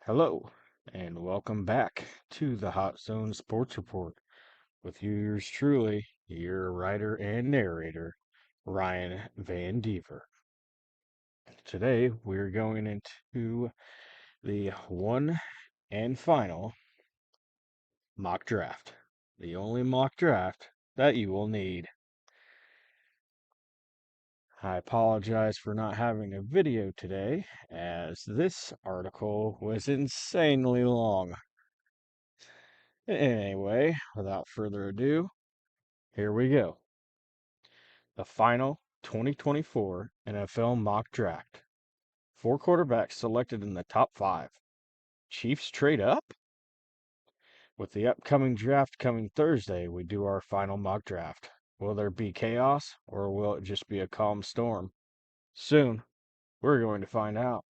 Hello, and welcome back to the Hot Zone Sports Report with yours truly, your writer and narrator, Ryan Van Dever. Today, we're going into the one and final mock draft, the only mock draft that you will need. I apologize for not having a video today, as this article was insanely long. Anyway, without further ado, here we go. The final 2024 NFL mock draft. 4 quarterbacks selected in the top 5. Chiefs trade up? With the upcoming draft coming Thursday, we do our final mock draft. Will there be chaos, or will it just be a calm storm? Soon, we're going to find out.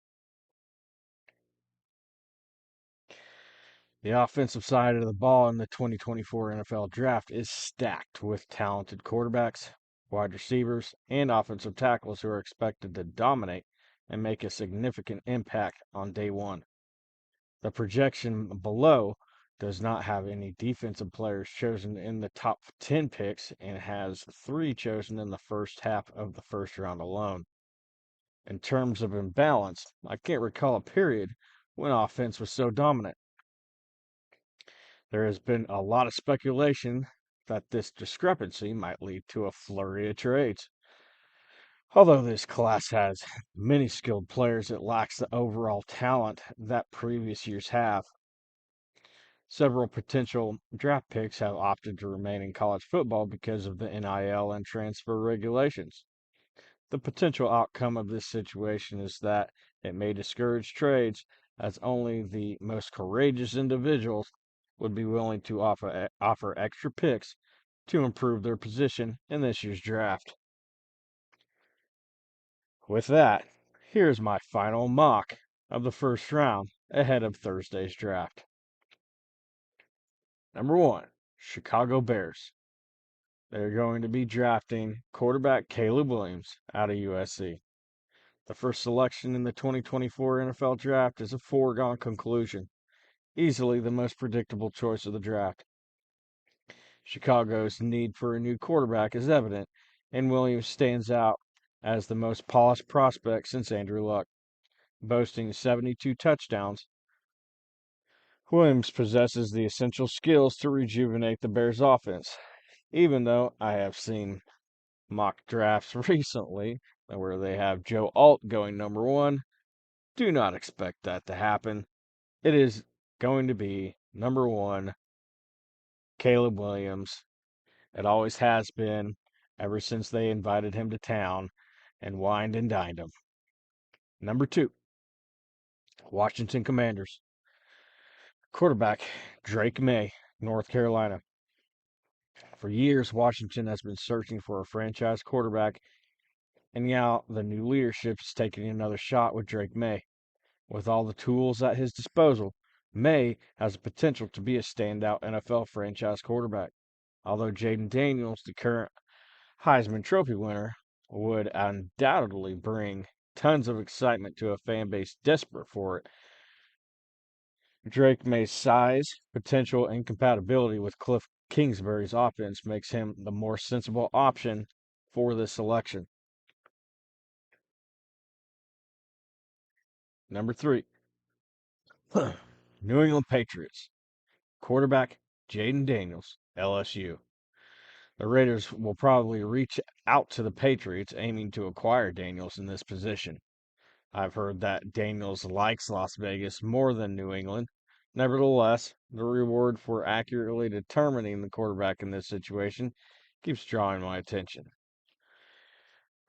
The offensive side of the ball in the 2024 NFL Draft is stacked with talented quarterbacks, wide receivers, and offensive tackles who are expected to dominate and make a significant impact on day one. The projection below does not have any defensive players chosen in the top 10 picks and has 3 chosen in the first half of the first round alone. In terms of imbalance, I can't recall a period when offense was so dominant. There has been a lot of speculation that this discrepancy might lead to a flurry of trades. Although this class has many skilled players, it lacks the overall talent that previous years have. Several potential draft picks have opted to remain in college football because of the NIL and transfer regulations. The potential outcome of this situation is that it may discourage trades, as only the most courageous individuals would be willing to offer extra picks to improve their position in this year's draft. With that, here's my final mock of the first round ahead of Thursday's draft. Number 1, Chicago Bears. They're going to be drafting quarterback Caleb Williams out of USC. The first selection in the 2024 NFL Draft is a foregone conclusion, easily the most predictable choice of the draft. Chicago's need for a new quarterback is evident, and Williams stands out as the most polished prospect since Andrew Luck. Boasting 72 touchdowns, Williams possesses the essential skills to rejuvenate the Bears' offense, even though I have seen mock drafts recently where they have Joe Alt going number 1. Do not expect that to happen. It is going to be number 1, Caleb Williams. It always has been ever since they invited him to town and wined and dined him. Number 2, Washington Commanders. Quarterback Drake May, North Carolina. For years, Washington has been searching for a franchise quarterback, and now the new leadership is taking another shot with Drake May. With all the tools at his disposal, May has the potential to be a standout NFL franchise quarterback. Although Jaden Daniels, the current Heisman Trophy winner, would undoubtedly bring tons of excitement to a fan base desperate for it, Drake May's size, potential, and compatibility with Cliff Kingsbury's offense makes him the more sensible option for this selection. Number 3, New England Patriots. Quarterback Jaden Daniels, LSU. The Raiders will probably reach out to the Patriots aiming to acquire Daniels in this position. I've heard that Daniels likes Las Vegas more than New England. Nevertheless, the reward for accurately determining the quarterback in this situation keeps drawing my attention.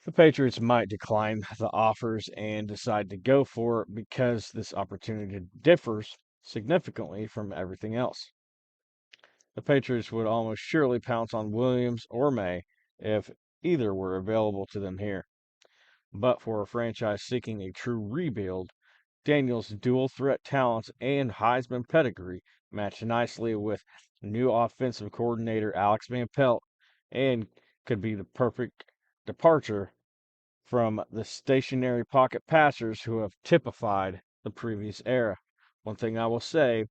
The Patriots might decline the offers and decide to go for it because this opportunity differs significantly from everything else. The Patriots would almost surely pounce on Williams or May if either were available to them here. But for a franchise seeking a true rebuild, Daniels' dual threat talents and Heisman pedigree match nicely with new offensive coordinator Alex Van Pelt and could be the perfect departure from the stationary pocket passers who have typified the previous era. One thing I will say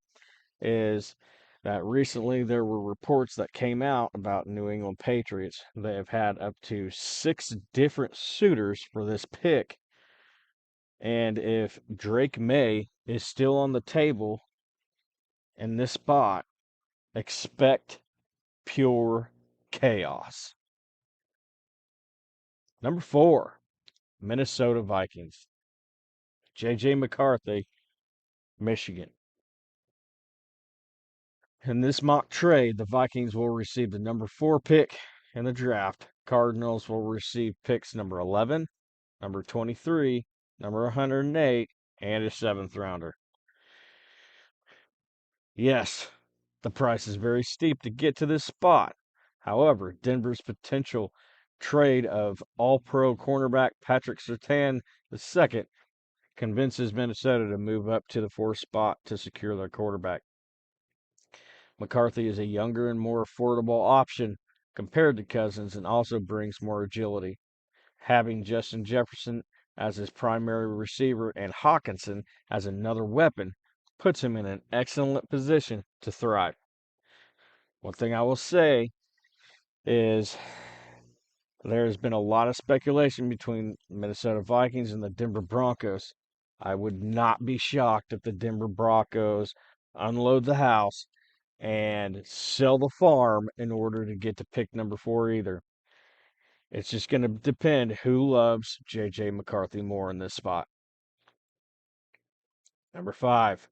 is that recently there were reports that came out about New England Patriots. They have had up to 6 different suitors for this pick. And if Drake May is still on the table in this spot, expect pure chaos. Number 4, Minnesota Vikings. J.J. McCarthy, Michigan. In this mock trade, the Vikings will receive the number 4 pick in the draft. Cardinals will receive picks number 11, number 23, number 108, and a 7th rounder. Yes, the price is very steep to get to this spot. However, Denver's potential trade of all-pro cornerback Patrick Surtain II convinces Minnesota to move up to the 4th spot to secure their quarterback. McCarthy is a younger and more affordable option compared to Cousins and also brings more agility. Having Justin Jefferson as his primary receiver and Hawkinson as another weapon puts him in an excellent position to thrive. One thing I will say is there has been a lot of speculation between Minnesota Vikings and the Denver Broncos. I would not be shocked if the Denver Broncos unload the house and sell the farm in order to get to pick number 4 either. It's just going to depend who loves J.J. McCarthy more in this spot. Number 5,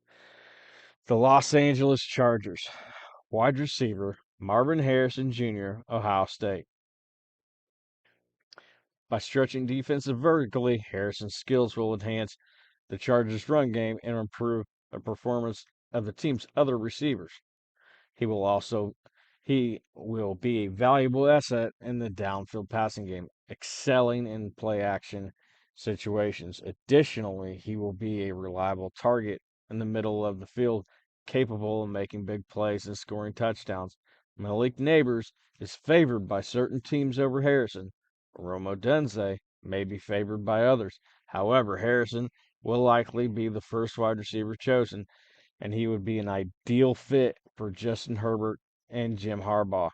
the Los Angeles Chargers. Wide receiver Marvin Harrison Jr., Ohio State. By stretching defensive vertically, Harrison's skills will enhance the Chargers' run game and improve the performance of the team's other receivers. He will be a valuable asset in the downfield passing game, excelling in play action situations. Additionally, he will be a reliable target in the middle of the field, capable of making big plays and scoring touchdowns. Malik Neighbors is favored by certain teams over Harrison. Rome Odunze may be favored by others. However, Harrison will likely be the first wide receiver chosen, and he would be an ideal fit for Justin Herbert and Jim Harbaugh.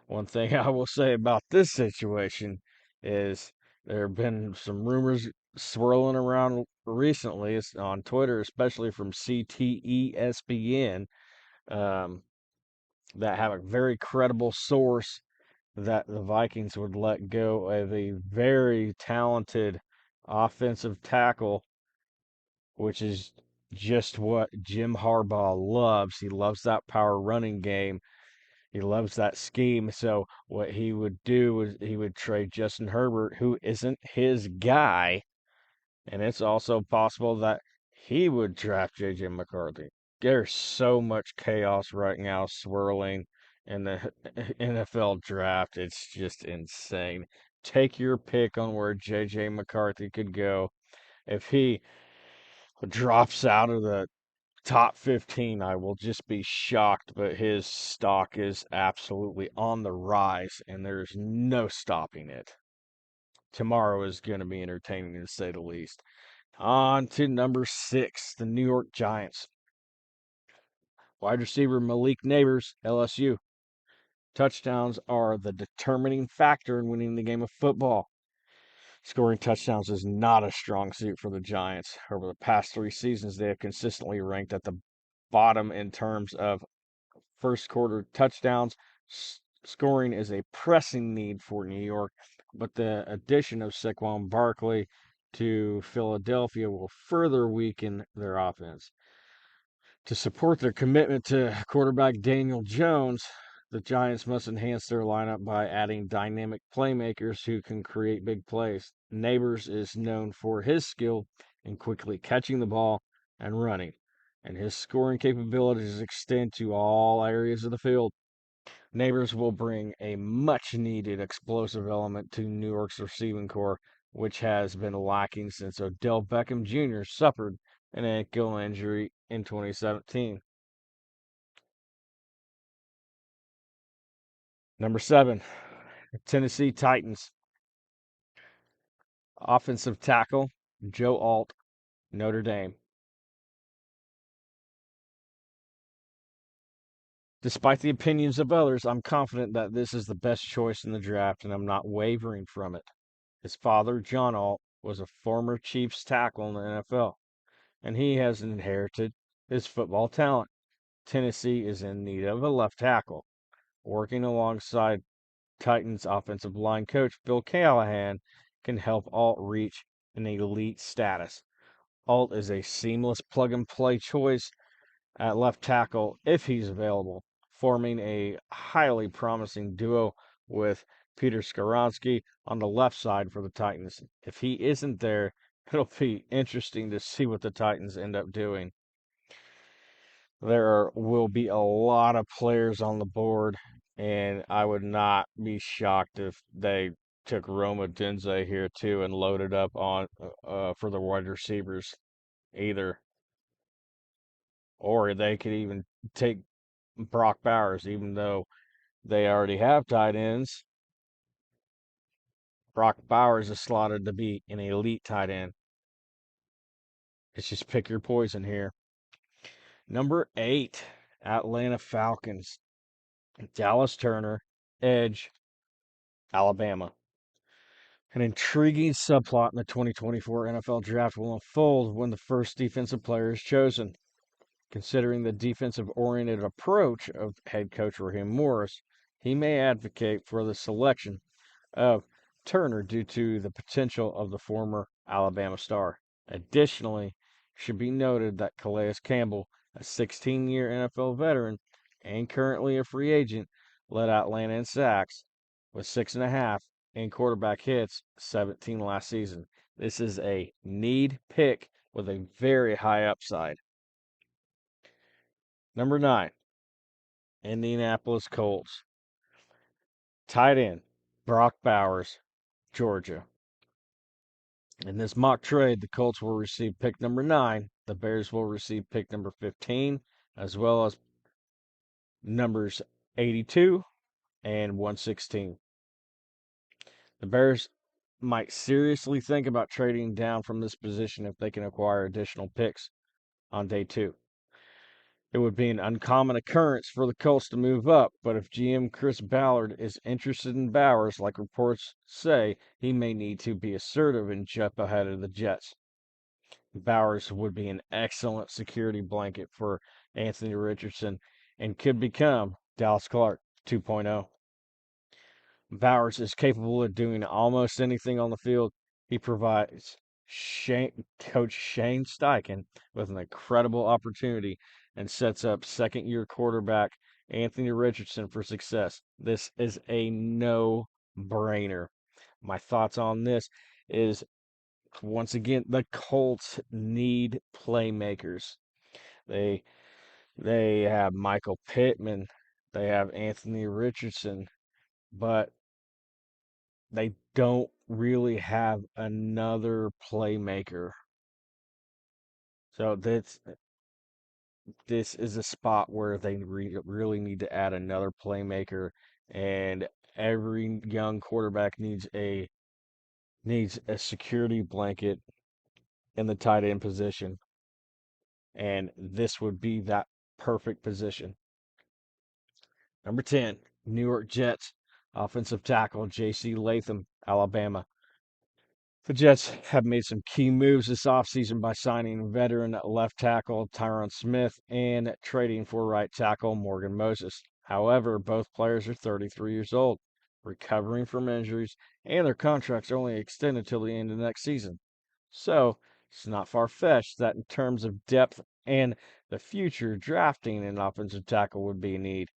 One thing I will say about this situation is there have been some rumors swirling around recently on Twitter, especially from CTESPN, um, that have a very credible source that the Vikings would let go of a very talented offensive tackle, which is just what Jim Harbaugh loves. He loves that power running game. He loves that scheme. So what he would do is he would trade Justin Herbert, who isn't his guy, and it's also possible that he would draft J.J. McCarthy. There's so much chaos right now swirling in the NFL draft. It's just insane. Take your pick on where J.J. McCarthy could go. If he drops out of the top 15, I will just be shocked, but his stock is absolutely on the rise, and there's no stopping it. Tomorrow is going to be entertaining, to say the least. On to number 6, the New York Giants. Wide receiver Malik Neighbors, LSU. Touchdowns are the determining factor in winning the game of football. Scoring touchdowns is not a strong suit for the Giants. Over the past 3 seasons, they have consistently ranked at the bottom in terms of first quarter touchdowns. Scoring is a pressing need for New York, but the addition of Saquon Barkley to Philadelphia will further weaken their offense. To support their commitment to quarterback Daniel Jones, the Giants must enhance their lineup by adding dynamic playmakers who can create big plays. Neighbors is known for his skill in quickly catching the ball and running, and his scoring capabilities extend to all areas of the field. Neighbors will bring a much needed explosive element to New York's receiving corps, which has been lacking since Odell Beckham Jr. suffered an ankle injury in 2017. Number 7, Tennessee Titans. Offensive tackle Joe Alt, Notre Dame. Despite the opinions of others, I'm confident that this is the best choice in the draft, and I'm not wavering from it. His father, John Alt, was a former Chiefs tackle in the NFL, and he has inherited his football talent. Tennessee is in need of a left tackle. Working alongside Titans offensive line coach Bill Callahan can help Alt reach an elite status. Alt is a seamless plug and play choice at left tackle if he's available, forming a highly promising duo with Peter Skoronsky on the left side for the Titans. If he isn't there, it'll be interesting to see what the Titans end up doing. Will be a lot of players on the board, and I would not be shocked if they took Roma Denze here too and loaded up on for the wide receivers either. Or they could even take Brock Bowers, even though they already have tight ends. Brock Bowers is slotted to be an elite tight end. It's just pick your poison here. Number 8, Atlanta Falcons. Dallas Turner, edge, Alabama. An intriguing subplot in the 2024 NFL Draft will unfold when the first defensive player is chosen. Considering the defensive-oriented approach of head coach Raheem Morris, he may advocate for the selection of Turner due to the potential of the former Alabama star. Additionally, it should be noted that Calais Campbell, a 16-year NFL veteran and currently a free agent, led Atlanta in sacks with 6.5 and quarterback hits, 17 last season. This is a need pick with a very high upside. Number 9, Indianapolis Colts. Tight end, Brock Bowers, Georgia. In this mock trade, the Colts will receive pick number 9. The Bears will receive pick number 15, as well as numbers 82 and 116. The Bears might seriously think about trading down from this position if they can acquire additional picks on day 2. It would be an uncommon occurrence for the Colts to move up, but if GM Chris Ballard is interested in Bowers, like reports say, he may need to be assertive and jump ahead of the Jets. Bowers would be an excellent security blanket for Anthony Richardson and could become Dallas Clark 2.0. Bowers is capable of doing almost anything on the field. He provides Coach Shane Steichen with an incredible opportunity and sets up second-year quarterback Anthony Richardson for success. This is a no-brainer. My thoughts on this is, once again, the Colts need playmakers. They they have Michael Pittman, they have Anthony Richardson, but they don't really have another playmaker. So this is a spot where they really need to add another playmaker, and every young quarterback needs a security blanket in the tight end position, and this would be that perfect position. Number 10, New York Jets offensive tackle J.C. Latham, Alabama. The Jets have made some key moves this offseason by signing veteran left tackle Tyron Smith and trading for right tackle Morgan Moses. However, both players are 33 years old, recovering from injuries, and their contracts are only extended till the end of next season. So, it's not far-fetched that in terms of depth and the future, drafting an offensive tackle would be a need.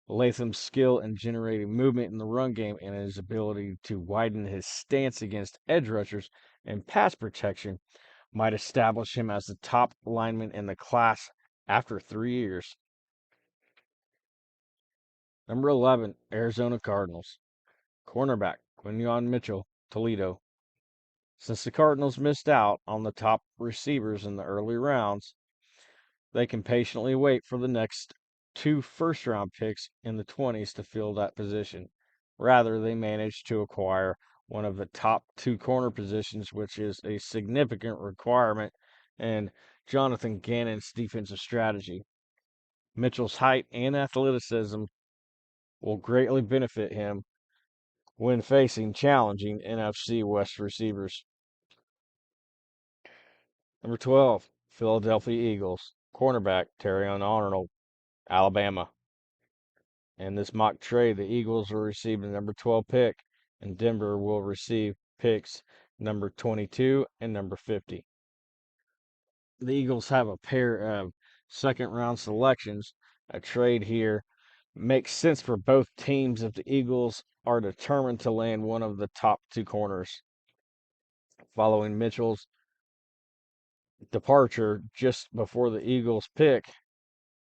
Latham's skill in generating movement in the run game and his ability to widen his stance against edge rushers and pass protection might establish him as the top lineman in the class after 3 years. Number 11, Arizona Cardinals. Cornerback, Quinyon Mitchell, Toledo. Since the Cardinals missed out on the top receivers in the early rounds, they can patiently wait for the next 2 first-round picks in the 20s to fill that position. Rather, they managed to acquire one of the top 2 corner positions, which is a significant requirement in Jonathan Gannon's defensive strategy. Mitchell's height and athleticism will greatly benefit him when facing challenging NFC West receivers. Number 12, Philadelphia Eagles, cornerback Terrion Arnold, Alabama. In this mock trade, the Eagles will receive the number 12 pick, and Denver will receive picks number 22 and number 50. The Eagles have a pair of second round selections. A trade here makes sense for both teams if the Eagles are determined to land one of the top two corners. Following Mitchell's departure just before the Eagles pick,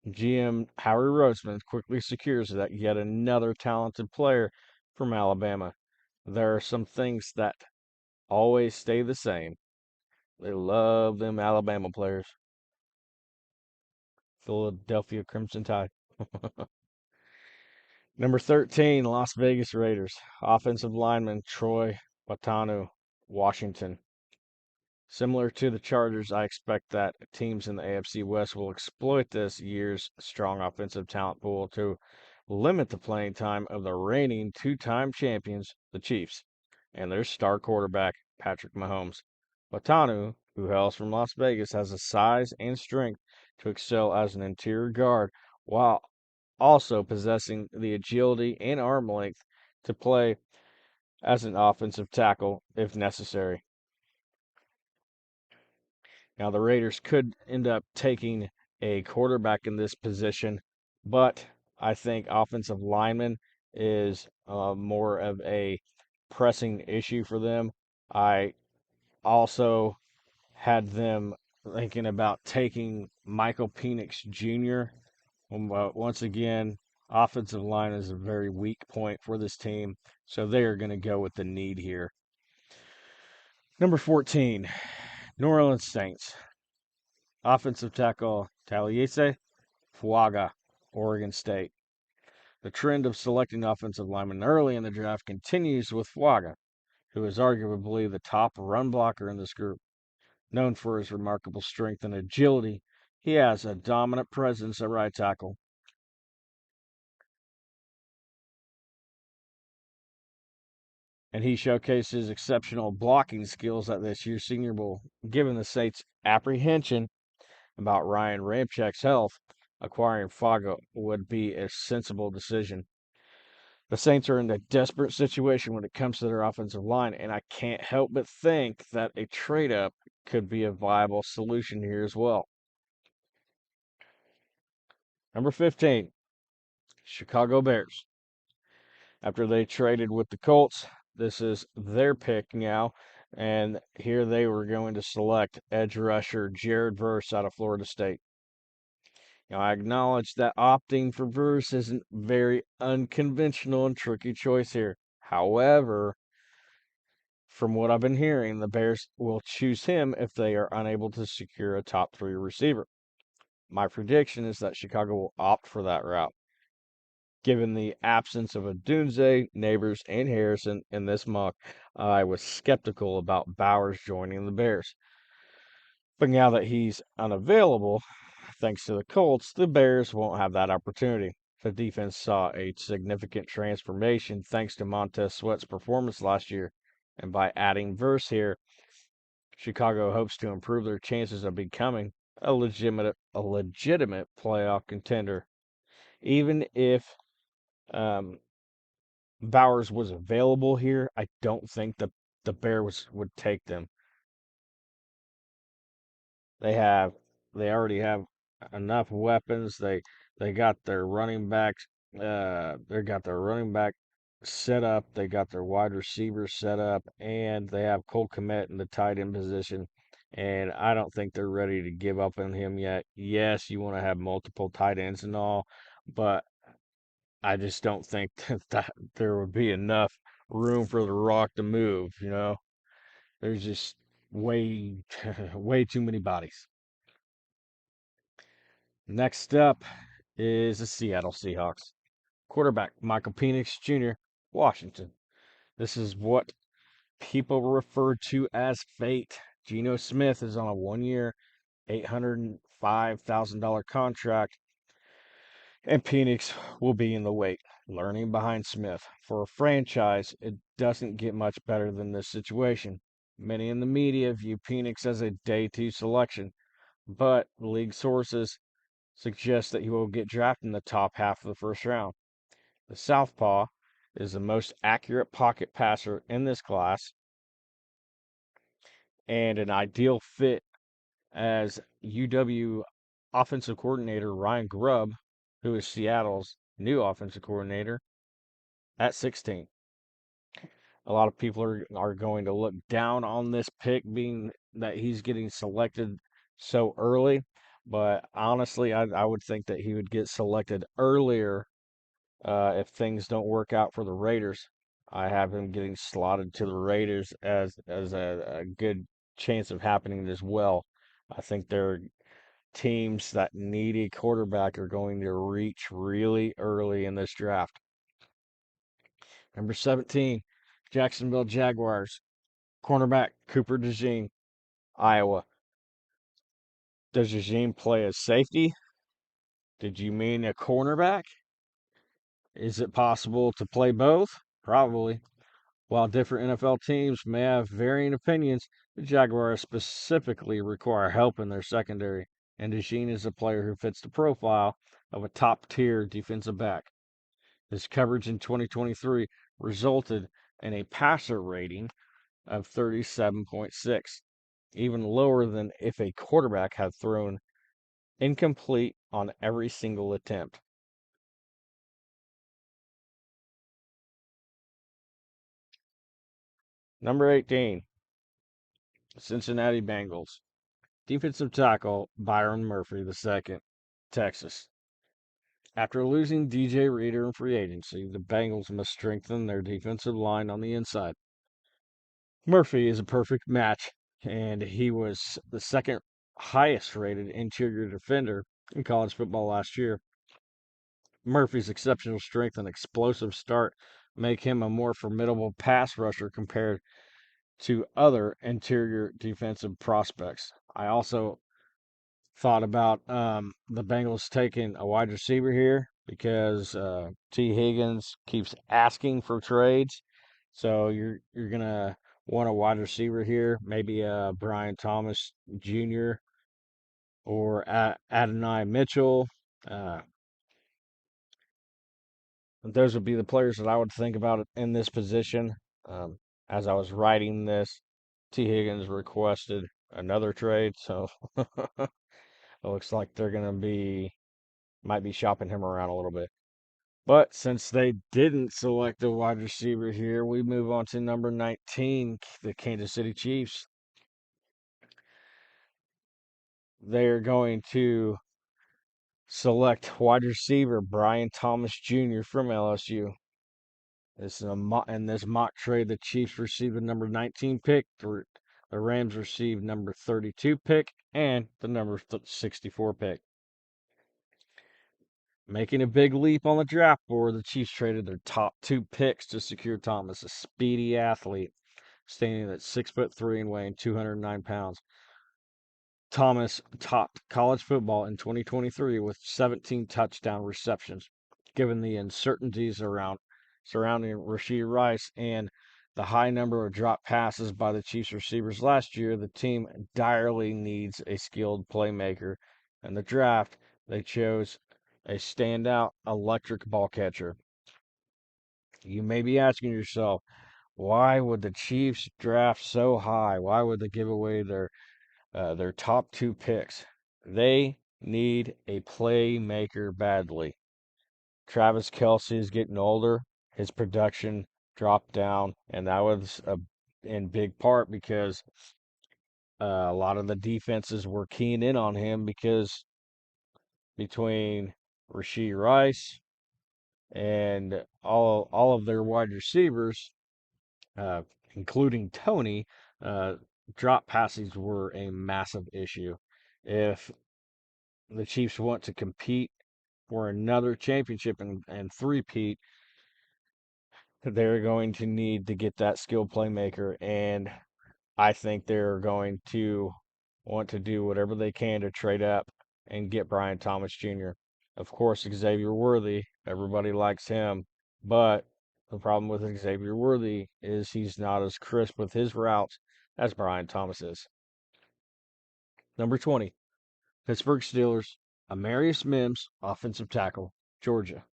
GM Howie Roseman quickly secures that yet another talented player from Alabama. There are some things that always stay the same. They love them Alabama players. Philadelphia Crimson Tide. Number 13, Las Vegas Raiders. Offensive lineman Troy Watanu, Washington. Similar to the Chargers, I expect that teams in the AFC West will exploit this year's strong offensive talent pool to limit the playing time of the reigning two-time champions, the Chiefs, and their star quarterback, Patrick Mahomes. Watanu, who hails from Las Vegas, has the size and strength to excel as an interior guard while also possessing the agility and arm length to play as an offensive tackle if necessary. Now, the Raiders could end up taking a quarterback in this position, but I think offensive lineman is more of a pressing issue for them. I also had them thinking about taking Michael Penix Jr. Once again, offensive line is a very weak point for this team, so they are going to go with the need here. Number 14, New Orleans Saints. Offensive tackle Taliese Fuaga, Oregon State. The trend of selecting offensive linemen early in the draft continues with Fuaga, who is arguably the top run blocker in this group. Known for his remarkable strength and agility, he has a dominant presence at right tackle. And he showcased his exceptional blocking skills at this year's Senior Bowl. Given the Saints' apprehension about Ryan Ramczak's health, acquiring Faga would be a sensible decision. The Saints are in a desperate situation when it comes to their offensive line, and I can't help but think that a trade up could be a viable solution here as well. Number 15, Chicago Bears. After they traded with the Colts, this is their pick now, and here they were going to select edge rusher Jared Verse out of Florida State. Now, I acknowledge that opting for Verse isn't very unconventional and tricky choice here. However, from what I've been hearing, the Bears will choose him if they are unable to secure a top 3 receiver. My prediction is that Chicago will opt for that route. Given the absence of Odunze, Neighbors, and Harrison in this mock, I was skeptical about Bowers joining the Bears. But now that he's unavailable, thanks to the Colts, the Bears won't have that opportunity. The defense saw a significant transformation thanks to Montez Sweat's performance last year, and by adding Verse here, Chicago hopes to improve their chances of becoming a legitimate playoff contender. Even if Bowers was available here, I don't think the Bears would take them. They already have enough weapons. They got their running backs. They got their running back set up. They got their wide receivers set up, and they have Cole Kmet in the tight end position. And I don't think they're ready to give up on him yet. Yes, you want to have multiple tight ends and all, but I just don't think that there would be enough room for the rock to move. There's just way, way too many bodies. Next up is the Seattle Seahawks. Quarterback Michael Penix Jr., Washington. This is what people refer to as fate. Geno Smith is on a 1-year, $805,000 contract. And Penix will be in the wait, learning behind Smith. For a franchise, it doesn't get much better than this situation. Many in the media view Penix as a day two selection, but league sources suggest that he will get drafted in the top half of the first round. The Southpaw is the most accurate pocket passer in this class and an ideal fit as UW offensive coordinator Ryan Grubb, who is Seattle's new offensive coordinator, at 16. A lot of people are going to look down on this pick being that he's getting selected so early. But honestly, I would think that he would get selected earlier if things don't work out for the Raiders. I have him getting slotted to the Raiders as a good chance of happening as well. I think their teams that need a quarterback are going to reach really early in this draft. Number 17, Jacksonville Jaguars. Cornerback Cooper DeJean, Iowa. Does DeJean play as safety? Did you mean a cornerback? Is it possible to play both? Probably. While different NFL teams may have varying opinions, the Jaguars specifically require help in their secondary, and DeJean is a player who fits the profile of a top-tier defensive back. His coverage in 2023 resulted in a passer rating of 37.6, even lower than if a quarterback had thrown incomplete on every single attempt. Number 18, Cincinnati Bengals. Defensive tackle Byron Murphy II, Texas. After losing DJ Reader in free agency, the Bengals must strengthen their defensive line on the inside. Murphy is a perfect match, and he was the second highest rated interior defender in college football last year. Murphy's exceptional strength and explosive start make him a more formidable pass rusher compared to other interior defensive prospects. I also thought about the Bengals taking a wide receiver here because T. Higgins keeps asking for trades. So you're gonna want a wide receiver here, maybe Brian Thomas Jr. or Adonai Mitchell. Uh, those would be the players that I would think about in this position. Um, as I was writing this, T. Higgins requested another trade, so it looks like they're gonna be might be shopping him around a little bit. But since they didn't select a wide receiver here, we move on to number 19, the Kansas City Chiefs. They're going to select wide receiver Brian Thomas Jr. from LSU. This is in this mock trade, the Chiefs received the number 19 pick, the Rams received number 32 pick, and the number 64 pick. Making a big leap on the draft board, the Chiefs traded their top two picks to secure Thomas, a speedy athlete, standing at 6'3" and weighing 209 pounds. Thomas topped college football in 2023 with 17 touchdown receptions. Given the uncertainties surrounding Rashee Rice and the high number of drop passes by the Chiefs receivers last year, the team direly needs a skilled playmaker. In the draft, they chose a standout electric ball catcher. You may be asking yourself, why would the Chiefs draft so high? Why would they give away their top two picks? They need a playmaker badly. Travis Kelce is getting older. His production dropped down, and that was in big part because a lot of the defenses were keying in on him because between Rashee Rice and all of their wide receivers, uh, including Tony, uh, drop passes were a massive issue. If the Chiefs want to compete for another championship and three-peat, they're going to need to get that skilled playmaker, and I think they're going to want to do whatever they can to trade up and get Brian Thomas Jr. Of course, Xavier Worthy, everybody likes him, but the problem with Xavier Worthy is he's not as crisp with his routes as Brian Thomas is. Number 20, Pittsburgh Steelers, Amarius Mims, offensive tackle, Georgia.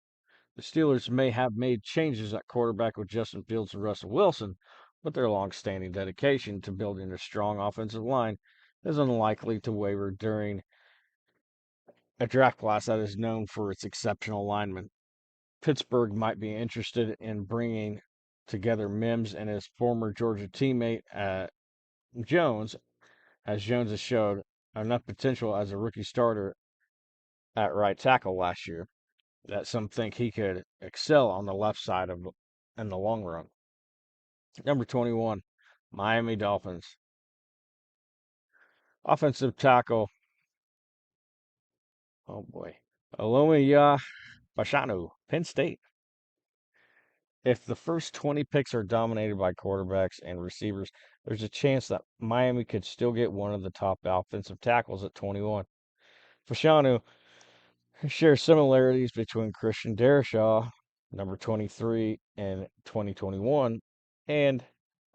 The Steelers may have made changes at quarterback with Justin Fields and Russell Wilson, but their long-standing dedication to building a strong offensive line is unlikely to waver during a draft class that is known for its exceptional linemen. Pittsburgh might be interested in bringing together Mims and his former Georgia teammate Jones, as Jones has showed enough potential as a rookie starter at right tackle last year that some think he could excel on the left side of in the long run. Number 21, Miami Dolphins. Offensive tackle. Oh boy. Alomiya Bashanu, Penn State. If the first 20 picks are dominated by quarterbacks and receivers, there's a chance that Miami could still get one of the top offensive tackles at 21. Fashanu shares similarities between Christian Darrisaw, number 23 in 2021, and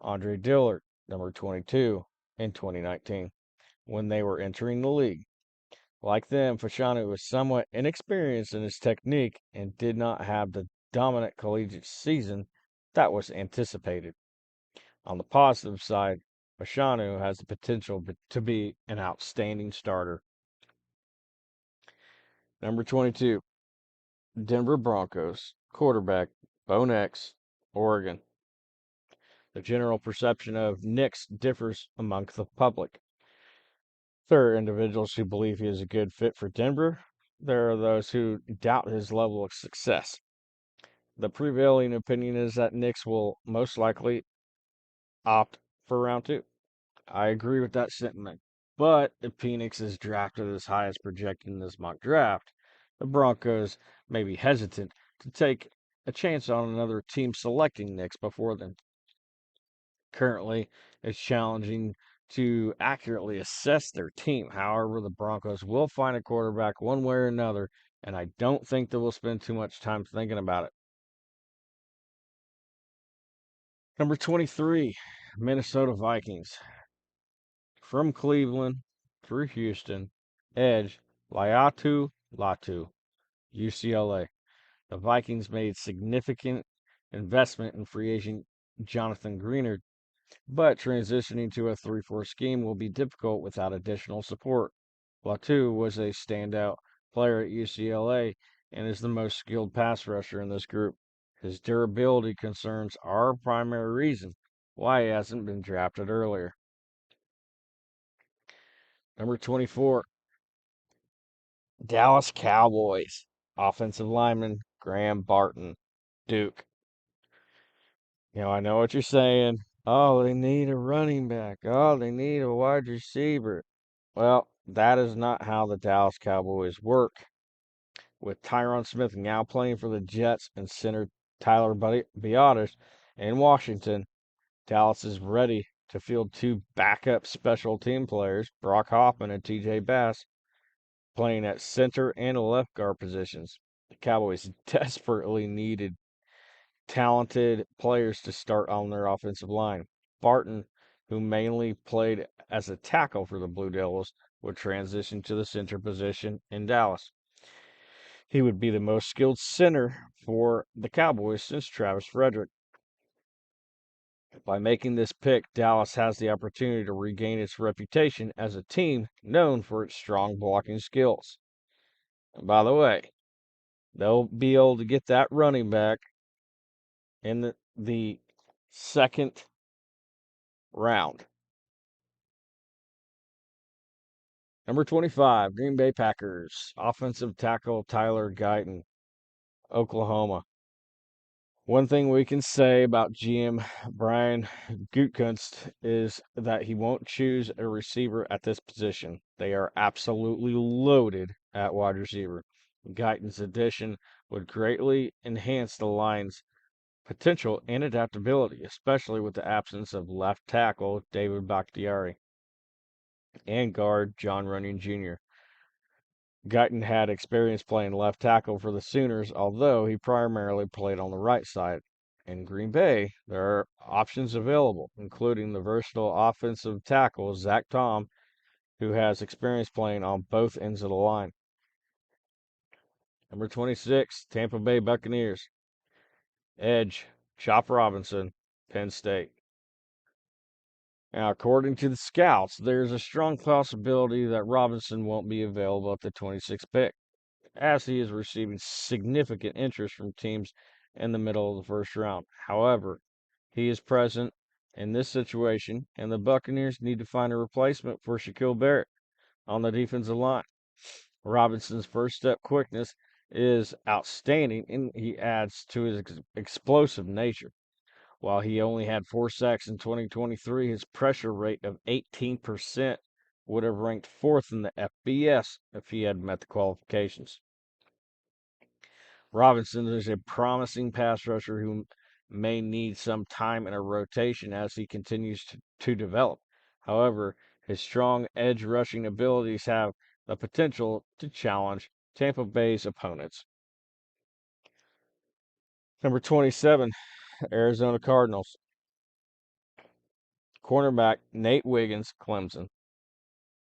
Andre Dillard, number 22 in 2019, when they were entering the league. Like them, Fashanu was somewhat inexperienced in his technique and did not have the dominant collegiate season that was anticipated. On the positive side, Fashanu has the potential to be an outstanding starter. Number 22, Denver Broncos, quarterback, Bo Nix, Oregon. The general perception of Nix differs among the public. There are individuals who believe he is a good fit for Denver. There are those who doubt his level of success. The prevailing opinion is that Nix will most likely opt for round two. I agree with that sentiment. But if Penix is drafted as high as projected in this mock draft, the Broncos may be hesitant to take a chance on another team selecting Nix before them. Currently, it's challenging to accurately assess their team. However, the Broncos will find a quarterback one way or another, and I don't think they will spend too much time thinking about it. Number 23, Minnesota Vikings. From Cleveland through Houston, edge Laiatu Latu, UCLA. The Vikings made significant investment in free agent Jonathan Greenard, but transitioning to a 3-4 scheme will be difficult without additional support. Latu was a standout player at UCLA and is the most skilled pass rusher in this group. His durability concerns are a primary reason why he hasn't been drafted earlier. Number 24, Dallas Cowboys. Offensive lineman Graham Barton, Duke. I know what you're saying. Oh, they need a running back. Oh, they need a wide receiver. Well, that is not how the Dallas Cowboys work. With Tyron Smith now playing for the Jets and center Tyler Biotis in Washington, Dallas is ready to field two backup special team players, Brock Hoffman and TJ Bass, playing at center and left guard positions. The Cowboys desperately needed talented players to start on their offensive line. Barton, who mainly played as a tackle for the Blue Devils, would transition to the center position in Dallas. He would be the most skilled center for the Cowboys since Travis Frederick. By making this pick, Dallas has the opportunity to regain its reputation as a team known for its strong blocking skills. And by the way, they'll be able to get that running back in the second round. Number 25, Green Bay Packers. Offensive tackle Tyler Guyton, Oklahoma. One thing we can say about GM Brian Gutekunst is that he won't choose a receiver at this position. They are absolutely loaded at wide receiver. Guyton's addition would greatly enhance the line's potential and adaptability, especially with the absence of left tackle David Bakhtiari and guard John Runyon Jr. Guyton had experience playing left tackle for the Sooners, although he primarily played on the right side. In Green Bay, there are options available, including the versatile offensive tackle Zach Tom, who has experience playing on both ends of the line. Number 26, Tampa Bay Buccaneers. Edge, Chop Robinson, Penn State. Now, according to the scouts, there's a strong possibility that Robinson won't be available at the 26th pick, as he is receiving significant interest from teams in the middle of the first round. However, he is present in this situation, and the Buccaneers need to find a replacement for Shaquille Barrett on the defensive line. Robinson's first step quickness is outstanding, and he adds to his explosive nature. While he only had 4 sacks in 2023, his pressure rate of 18% would have ranked fourth in the FBS if he had met the qualifications. Robinson is a promising pass rusher who may need some time in a rotation as he continues to develop. However, his strong edge rushing abilities have the potential to challenge Tampa Bay's opponents. Number 27, Arizona Cardinals. Cornerback Nate Wiggins, Clemson.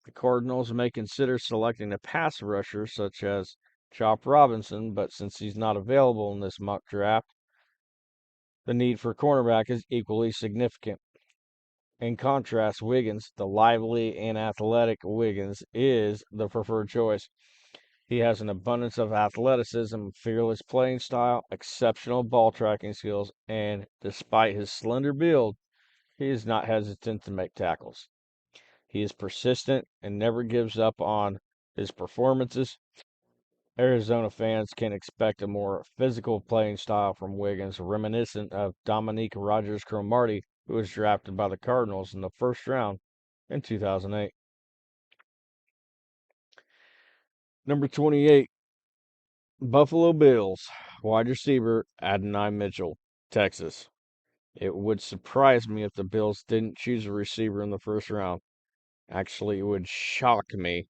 The Cardinals may consider selecting a pass rusher such as Chop Robinson, but since he's not available in this mock draft, the need for cornerback is equally significant. In contrast, Wiggins, the lively and athletic Wiggins, is the preferred choice. He has an abundance of athleticism, fearless playing style, exceptional ball tracking skills, and despite his slender build, he is not hesitant to make tackles. He is persistent and never gives up on his performances. Arizona fans can expect a more physical playing style from Wiggins, reminiscent of Dominique Rodgers-Cromartie, who was drafted by the Cardinals in the first round in 2008. Number 28, Buffalo Bills, wide receiver Adonai Mitchell, Texas. It would surprise me if the Bills didn't choose a receiver in the first round. Actually, it would shock me.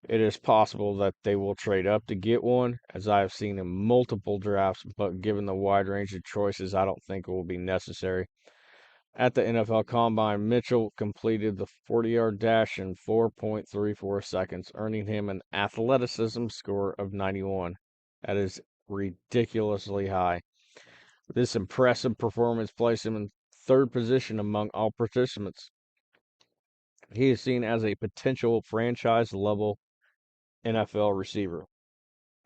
It is possible that they will trade up to get one, as I have seen in multiple drafts, but given the wide range of choices, I don't think it will be necessary. At the NFL Combine, Mitchell completed the 40-yard dash in 4.34 seconds, earning him an athleticism score of 91. That is ridiculously high. This impressive performance placed him in third position among all participants. He is seen as a potential franchise-level NFL receiver,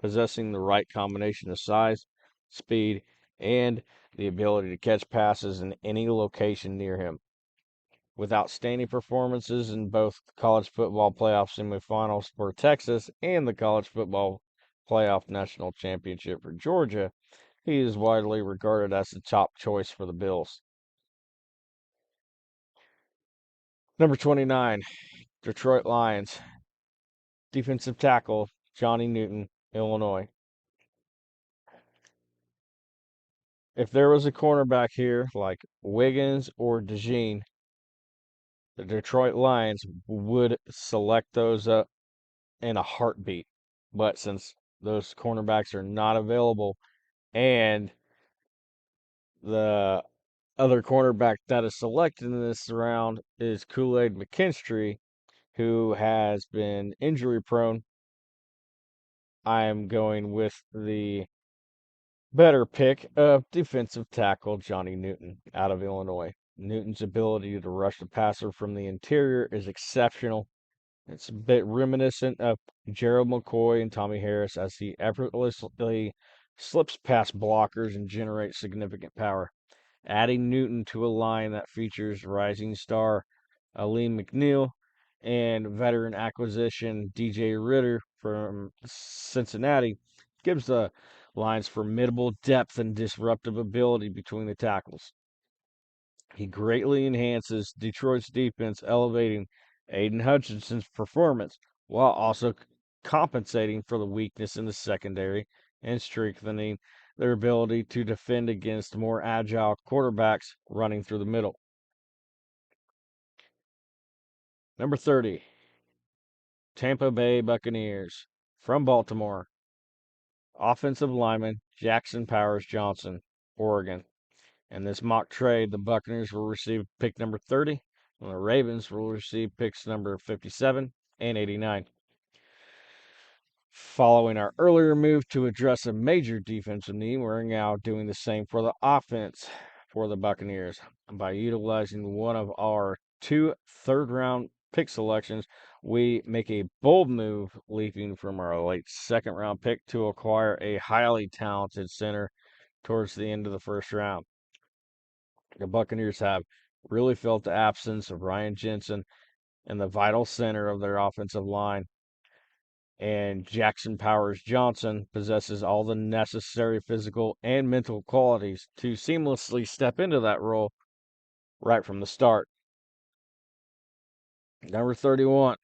possessing the right combination of size, speed, and the ability to catch passes in any location near him. With outstanding performances in both the college football playoff semifinals for Texas and the college football playoff national championship for Georgia, he is widely regarded as the top choice for the Bills. Number 29, Detroit Lions. Defensive tackle, Johnny Newton, Illinois. If there was a cornerback here like Wiggins or DeJean, the Detroit Lions would select those up in a heartbeat. But since those cornerbacks are not available and the other cornerback that is selected in this round is Kool-Aid McKinstry, who has been injury prone, I am going with the better pick of defensive tackle Johnny Newton out of Illinois. Newton's ability to rush the passer from the interior is exceptional. It's a bit reminiscent of Gerald McCoy and Tommy Harris as he effortlessly slips past blockers and generates significant power. Adding Newton to a line that features rising star Aleem McNeil and veteran acquisition DJ Ritter from Cincinnati gives the line's formidable depth and disruptive ability between the tackles. He greatly enhances Detroit's defense, elevating Aiden Hutchinson's performance while also compensating for the weakness in the secondary and strengthening their ability to defend against more agile quarterbacks running through the middle. Number 30, Tampa Bay Buccaneers. From Baltimore, offensive lineman Jackson Powers Johnson, Oregon. In this mock trade, the Buccaneers will receive pick number 30, and the Ravens will receive picks number 57 and 89. Following our earlier move to address a major defensive need, we're now doing the same for the offense for the Buccaneers. By utilizing one of our 2 third-round pick selections, we make a bold move, leaping from our late second-round pick to acquire a highly talented center towards the end of the first round. The Buccaneers have really felt the absence of Ryan Jensen and the vital center of their offensive line. And Jackson Powers Johnson possesses all the necessary physical and mental qualities to seamlessly step into that role right from the start. Number 31,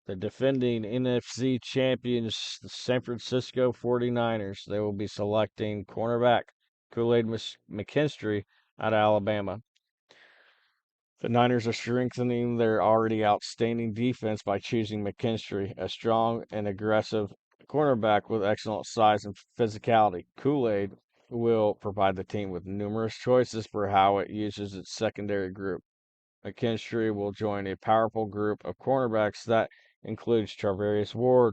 the defending NFC champions, the San Francisco 49ers. They will be selecting cornerback Kool-Aid McKinstry out of Alabama. The Niners are strengthening their already outstanding defense by choosing McKinstry, a strong and aggressive cornerback with excellent size and physicality. Kool-Aid will provide the team with numerous choices for how it uses its secondary group. McKinstry will join a powerful group of cornerbacks that includes Charvarius Ward,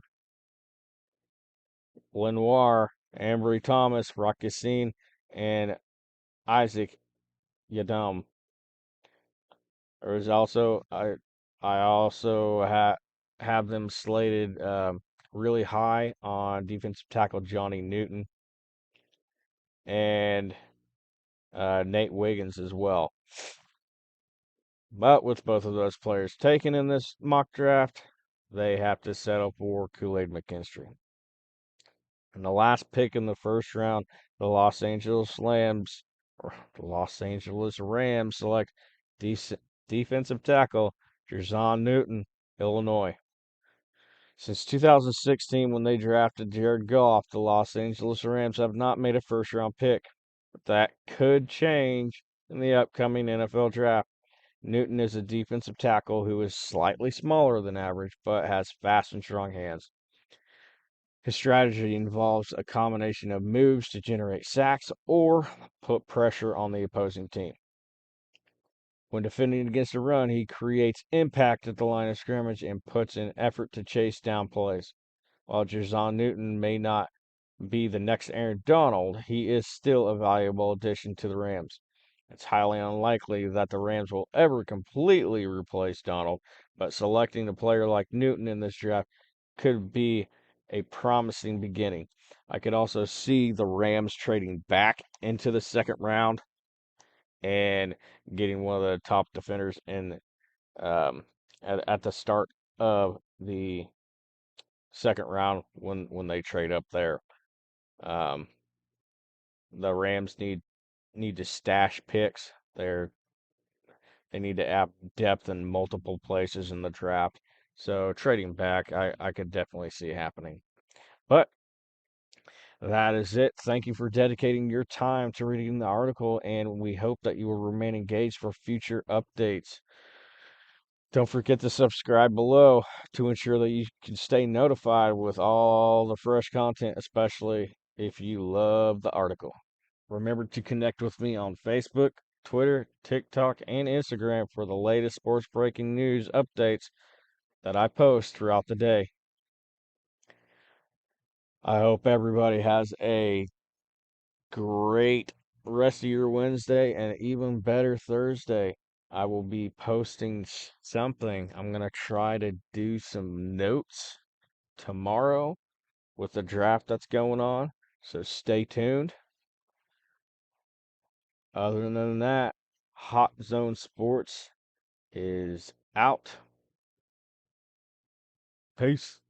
Lenoir, Ambry Thomas, Rock Yassin, and Isaac Yadam. There's also I also have them slated really high on defensive tackle Johnny Newton and Nate Wiggins as well. But with both of those players taken in this mock draft, they have to settle for Kool-Aid McKinstry. And the last pick in the first round, the Los Angeles Rams select defensive tackle Jerzon Newton, Illinois. Since 2016, when they drafted Jared Goff, the Los Angeles Rams have not made a first-round pick. But that could change in the upcoming NFL draft. Newton is a defensive tackle who is slightly smaller than average, but has fast and strong hands. His strategy involves a combination of moves to generate sacks or put pressure on the opposing team. When defending against a run, he creates impact at the line of scrimmage and puts in effort to chase down plays. While Jerzon Newton may not be the next Aaron Donald, he is still a valuable addition to the Rams. It's highly unlikely that the Rams will ever completely replace Donald, but selecting a player like Newton in this draft could be a promising beginning. I could also see the Rams trading back into the second round and getting one of the top defenders in at the start of the second round when they trade up there. Um, the Rams need to stash picks. They need to have depth in multiple places in the draft. So trading back, I could definitely see happening. But that is it. Thank you for dedicating your time to reading the article, and we hope that you will remain engaged for future updates. Don't forget to subscribe below to ensure that you can stay notified with all the fresh content, especially if you love the article. Remember to connect with me on Facebook, Twitter, TikTok, and Instagram for the latest sports breaking news updates that I post throughout the day. I hope everybody has a great rest of your Wednesday and even better Thursday. I will be posting something. I'm going to try to do some notes tomorrow with the draft that's going on. So stay tuned. Other than that, Hot Zone Sports is out. Peace.